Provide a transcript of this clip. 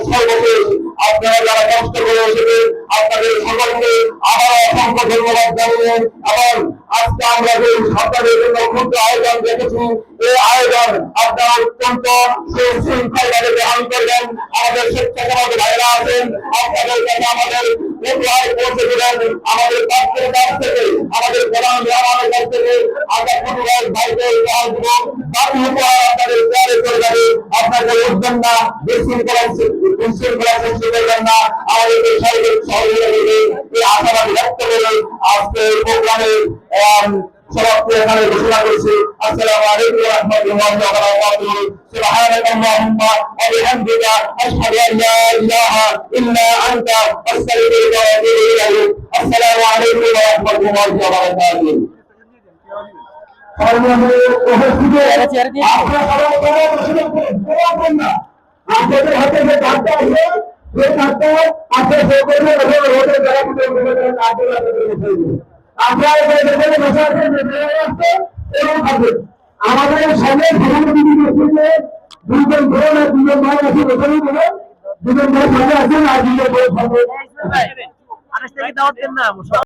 সর্বশেষ আপনারা যারা কষ্ট করে এসেছেন আপনাদের সকলকে আবার অসংখ্য ধন্যবাদ জানিয়ে এবং আজকে আমরা যে সরকারের জন্য ক্ষুদ্র আয়োজন দেখেছি এই আয়োজন আপনারা অত্যন্ত সুশৃঙ্খলভাবে গ্রহণ করবেন। আমাদের স্বেচ্ছাসেবক ভাইরা আছেন, আপনাদের কাছে আমাদের উপহার পৌঁছে দেবেন। আমাদের পাত্রের কাছ থেকে আমাদের প্রধান মেহমানের কাছ থেকে আমরা পরিবার ভাইকে উপহার দেব। বাকি উপহার আপনাদের শেয়ারে চলে যাবে। আপনাদের উঠবেন না, বিশৃঙ্খলা সৃষ্টি করবেন না, আমাদেরকে সহযোগিতা করবে এই আশাবাদ ব্যক্ত করে আজকে এই প্রোগ্রামের সমাপ্তি এখানে ঘোষণা করছি। আসসালামু আলাইকুম ওয়া রাহমাতুল্লাহি ওয়া বারাকাতুহু। সুবহানাকা আল্লাহুম্মা ওয়া বিহামদিকা আশহাদু আন লা ইলাহা ইল্লা আনতা আস্তাগফিরুকা ওয়া আতুবু ইলাইক। আসসালামু আলাইকুম ওয়া রাহমাতুল্লাহি ওয়া বারাকাতুহু। আপনাদের হাতে যে কার্ডটা আছে সেই কার্ডটা আপনার আমাদের সামনে দুজন ধরুন আর দুজন ভাই আছে দুজন ভাই সামনে আছেন আর দুজন ভাই